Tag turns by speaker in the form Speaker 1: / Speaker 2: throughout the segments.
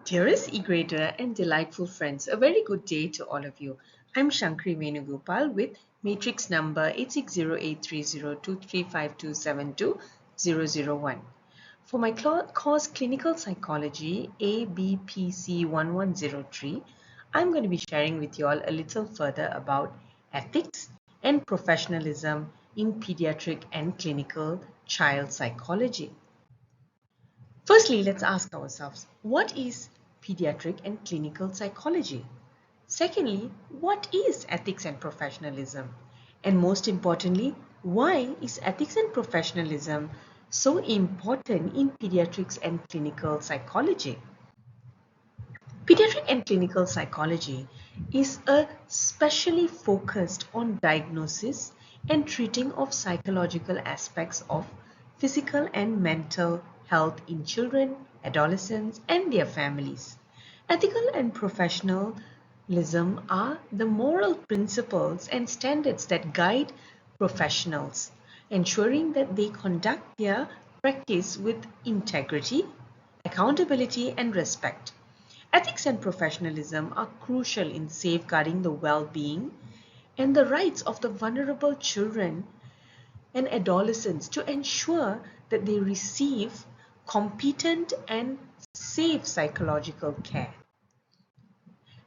Speaker 1: Dearest e-grader and delightful friends, a very good day to all of you. I'm Shankri Venugopal with matrix number 8608302352720001. For my course Clinical Psychology ABPC 1103, I'm going to be sharing with you all a little further about ethics and professionalism in pediatric and clinical child psychology. Firstly, let's ask ourselves, what is pediatric and clinical psychology? Secondly, what is ethics and professionalism? And most importantly, why is ethics and professionalism so important in pediatrics and clinical psychology? Pediatric and clinical psychology is a specially focused on diagnosis and treating of psychological aspects of physical and mental health in children, adolescents, and their families. Ethical and professionalism are the moral principles and standards that guide professionals, ensuring that they conduct their practice with integrity, accountability, and respect. Ethics and professionalism are crucial in safeguarding the well-being and the rights of the vulnerable children and adolescents to ensure that they receive competent and safe psychological care.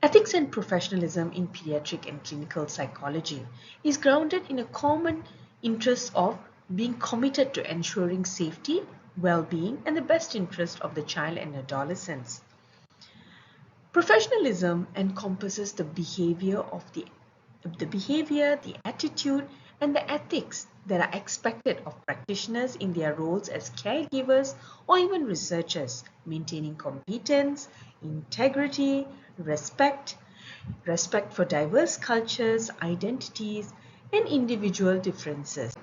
Speaker 1: Ethics and professionalism in pediatric and clinical psychology is grounded in a common interest of being committed to ensuring safety, well-being, and the best interest of the child and adolescents. Professionalism encompasses the behavior, the attitude, and the ethics that are expected of practitioners in their roles as caregivers or even researchers, maintaining competence, integrity, respect for diverse cultures, identities, and individual differences.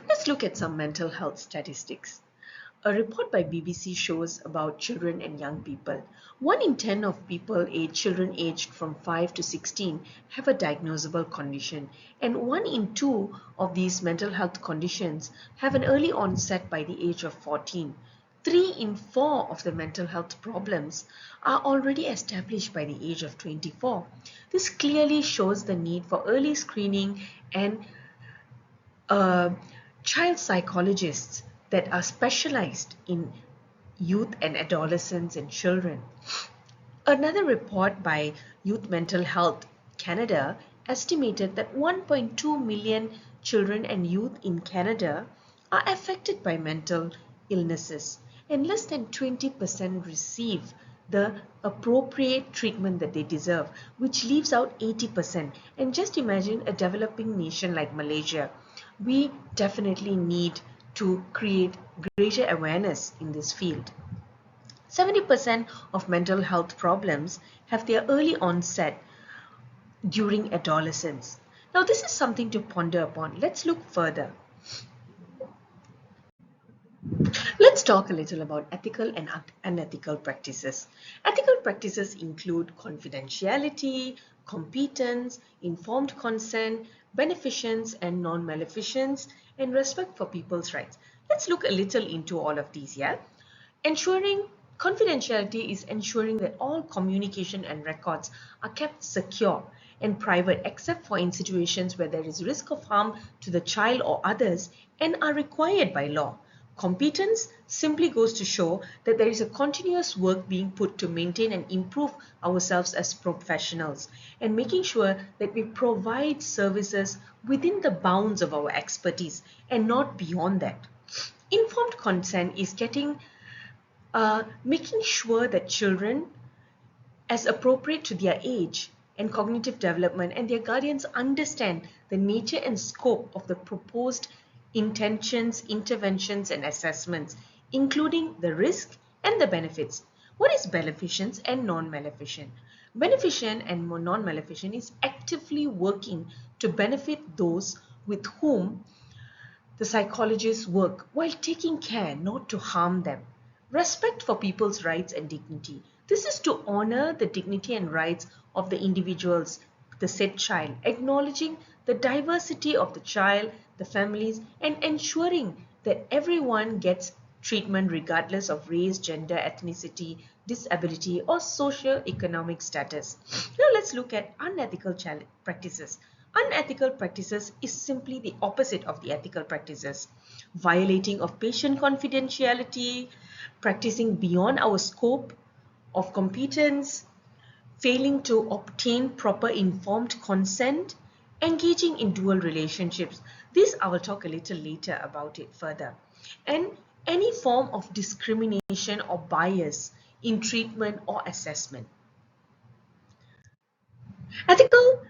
Speaker 1: Let's look at some mental health statistics. A report by BBC shows about children and young people. 1 in 10 of children aged from 5 to 16 have a diagnosable condition, and 1 in 2 of these mental health conditions have an early onset by the age of 14. 3 in 4 of the mental health problems are already established by the age of 24. This clearly shows the need for early screening and child psychologists that are specialized in youth and adolescents and children. Another report by Youth Mental Health Canada estimated that 1.2 million children and youth in Canada are affected by mental illnesses, and less than 20% receive the appropriate treatment that they deserve, which leaves out 80%. And just imagine a developing nation like Malaysia. We definitely need to create greater awareness in this field. 70% of mental health problems have their early onset during adolescence. Now, this is something to ponder upon. Let's look further. Let's talk a little about ethical and unethical practices. Ethical practices include confidentiality, competence, informed consent, beneficence and non-maleficence, and respect for people's rights. Let's look a little into all of these, yeah? Ensuring confidentiality is ensuring that all communication and records are kept secure and private except for in situations where there is risk of harm to the child or others and are required by law. Competence simply goes to show that there is a continuous work being put to maintain and improve ourselves as professionals and making sure that we provide services within the bounds of our expertise and not beyond that. Informed consent is making sure that children, as appropriate to their age and cognitive development, and their guardians understand the nature and scope of the proposed intentions, interventions, and assessments, including the risk and the benefits. What is beneficence and non-maleficent? Beneficent and non-maleficent is actively working to benefit those with whom the psychologists work while taking care not to harm them. Respect for people's rights and dignity. This is to honor the dignity and rights of the individuals, the said child, acknowledging the diversity of the child, the families, and ensuring that everyone gets treatment regardless of race, gender, ethnicity, disability, or socio-economic status. Now let's look at unethical practices. Unethical practices is simply the opposite of the ethical practices. Violating of patient confidentiality, practicing beyond our scope of competence, failing to obtain proper informed consent, engaging in dual relationships. This I will talk a little later about it further. And any form of discrimination or bias in treatment or assessment. Ethical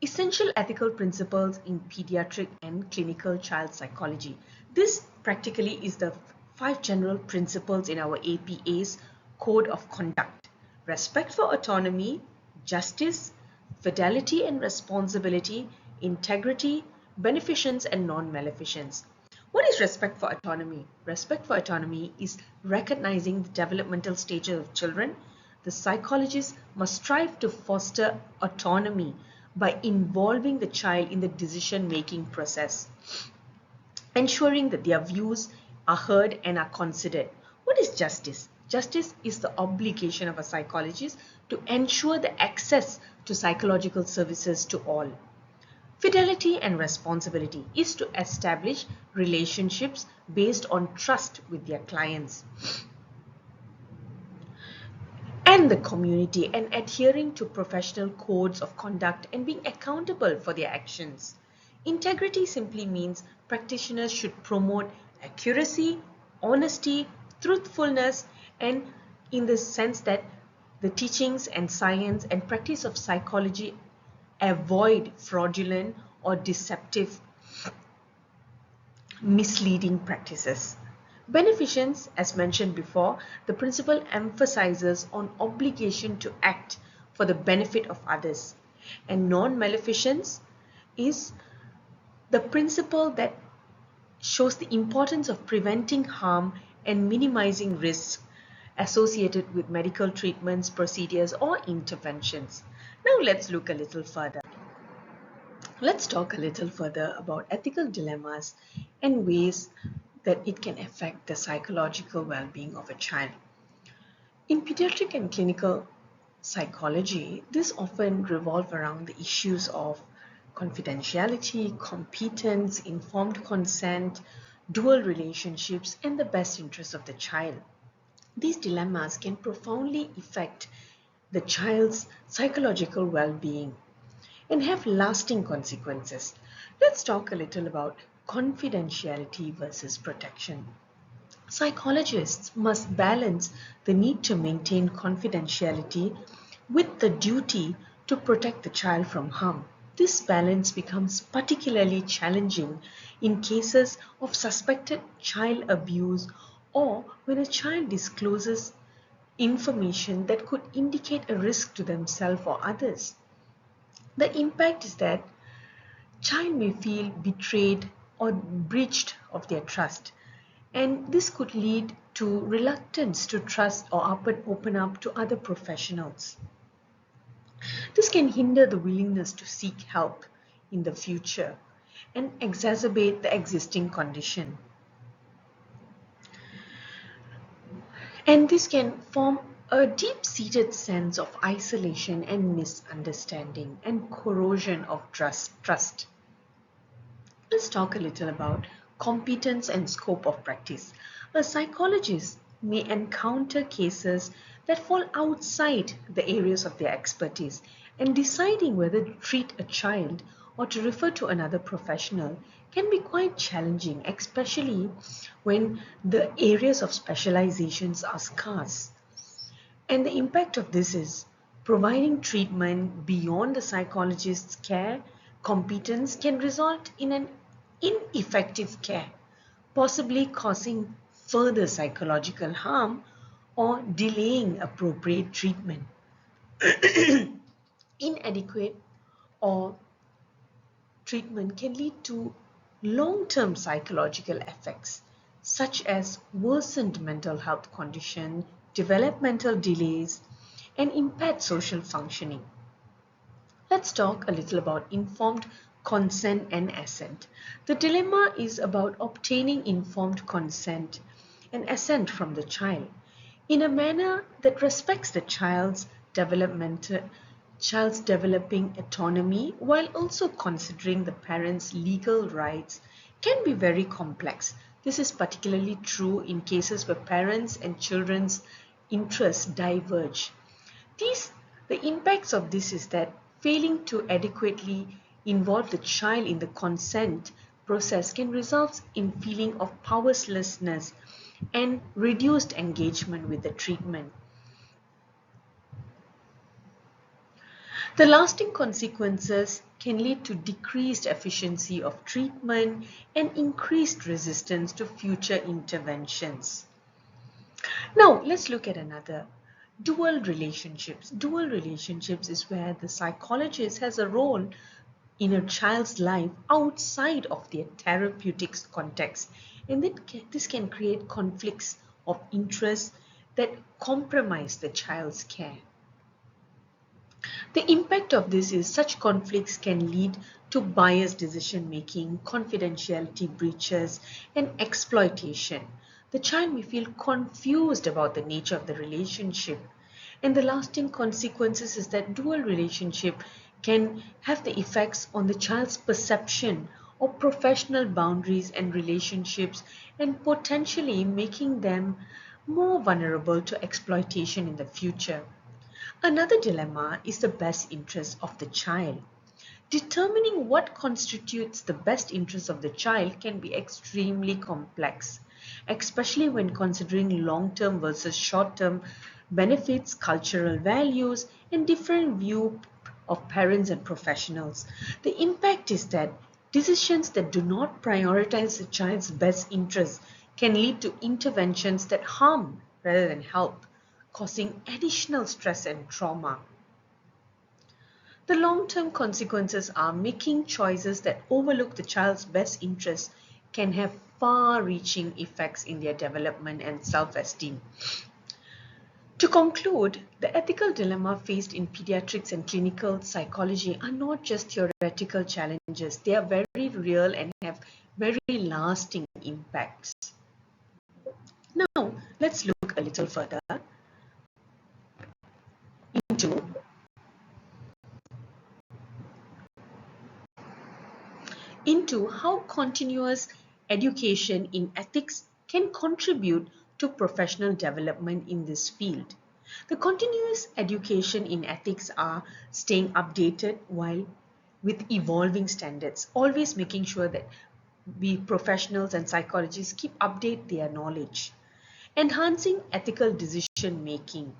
Speaker 1: Essential ethical principles in pediatric and clinical child psychology. This practically is the 5 general principles in our APA's Code of Conduct. Respect for autonomy, justice, fidelity and responsibility, integrity, beneficence and non-maleficence. What is respect for autonomy? Respect for autonomy is recognizing the developmental stages of children. The psychologist must strive to foster autonomy by involving the child in the decision-making process, ensuring that their views are heard and are considered. What is justice? Justice is the obligation of a psychologist to ensure the access to psychological services to all. Fidelity and responsibility is to establish relationships based on trust with their clients and the community, and adhering to professional codes of conduct and being accountable for their actions. Integrity simply means practitioners should promote accuracy, honesty, truthfulness, and in the sense that the teachings and science and practice of psychology avoid fraudulent or deceptive, misleading practices. Beneficence, as mentioned before, the principle emphasizes on obligation to act for the benefit of others. And non-maleficence is the principle that shows the importance of preventing harm and minimizing risks associated with medical treatments, procedures, or interventions. Now let's look a little further. Let's talk a little further about ethical dilemmas and ways that it can affect the psychological well-being of a child. In pediatric and clinical psychology, this often revolves around the issues of confidentiality, competence, informed consent, dual relationships, and the best interests of the child. These dilemmas can profoundly affect the child's psychological well-being and have lasting consequences. Let's talk a little about confidentiality versus protection. Psychologists must balance the need to maintain confidentiality with the duty to protect the child from harm. This balance becomes particularly challenging in cases of suspected child abuse or when a child discloses information that could indicate a risk to themselves or others. The impact is that child may feel betrayed or breached of their trust, and this could lead to reluctance to trust or open up to other professionals. This can hinder the willingness to seek help in the future and exacerbate the existing condition. And this can form a deep-seated sense of isolation and misunderstanding and corrosion of trust. Let's talk a little about competence and scope of practice. A psychologist may encounter cases that fall outside the areas of their expertise, and deciding whether to treat a child or to refer to another professional can be quite challenging, especially when the areas of specializations are scarce. And the impact of this is providing treatment beyond the psychologist's care competence can result in an ineffective care, possibly causing further psychological harm or delaying appropriate treatment. Inadequate or treatment can lead to long-term psychological effects such as worsened mental health condition, developmental delays, and impaired social functioning. Let's talk a little about informed consent and assent. The dilemma is about obtaining informed consent, and assent from the child in a manner that respects the child's developing autonomy while also considering the parent's legal rights can be very complex. This is particularly true in cases where parents and children's interests diverge. The impacts of this is that failing to adequately involve the child in the consent process can result in feeling of powerlessness and reduced engagement with the treatment. The lasting consequences can lead to decreased efficiency of treatment and increased resistance to future interventions. Now, let's look at another. Dual relationships. Dual relationships is where the psychologist has a role in a child's life outside of their therapeutic context. And this can create conflicts of interest that compromise the child's care. The impact of this is such conflicts can lead to biased decision making, confidentiality breaches, and exploitation. The child may feel confused about the nature of the relationship, and the lasting consequences is that dual relationship can have the effects on the child's perception of professional boundaries and relationships, and potentially making them more vulnerable to exploitation in the future. Another dilemma is the best interest of the child. Determining what constitutes the best interest of the child can be extremely complex, especially when considering long-term versus short-term benefits, cultural values, and different views of parents and professionals. The impact is that decisions that do not prioritize the child's best interest can lead to interventions that harm rather than help, causing additional stress and trauma. The long-term consequences are making choices that overlook the child's best interests can have far-reaching effects in their development and self-esteem. To conclude, the ethical dilemma faced in pediatrics and clinical psychology are not just theoretical challenges, they are very real and have very lasting impacts. Now, let's look a little further into how continuous education in ethics can contribute to professional development in this field. The continuous education in ethics are staying updated while with evolving standards, always making sure that we professionals and psychologists keep update their knowledge, enhancing ethical decision making.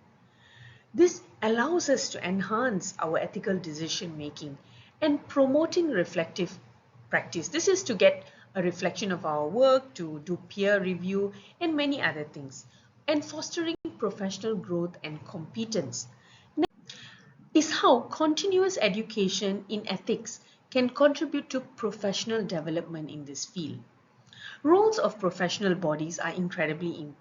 Speaker 1: This allows us to enhance our ethical decision making and promoting reflective practice. This is to get a reflection of our work, to do peer review, and many other things, and fostering professional growth and competence. Next is how continuous education in ethics can contribute to professional development in this field. Roles of professional bodies are incredibly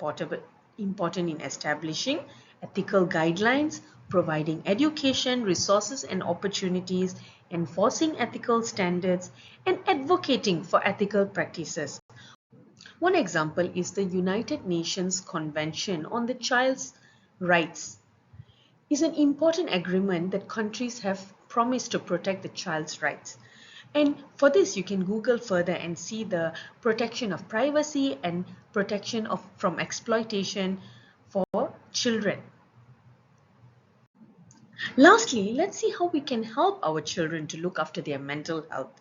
Speaker 1: important in establishing ethical guidelines, providing education, resources and opportunities, enforcing ethical standards, and advocating for ethical practices. One example is the United Nations Convention on the Child's Rights. Is an important agreement that countries have promised to protect the child's rights. And for this, you can Google further and see the protection of privacy and protection from exploitation for children. Lastly, let's see how we can help our children to look after their mental health.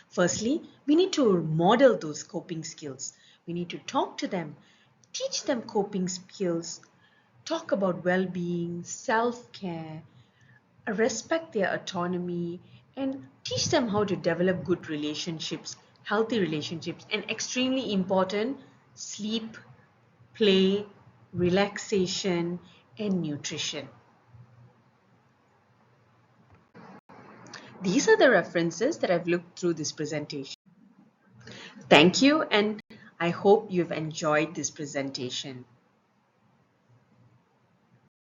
Speaker 1: Firstly, we need to model those coping skills. We need to talk to them, teach them coping skills, talk about well-being, self-care, respect their autonomy, and teach them how to develop good relationships, healthy relationships, and extremely important, sleep, play, relaxation, and nutrition. These are the references that I've looked through this presentation. Thank you, and I hope you've enjoyed this presentation.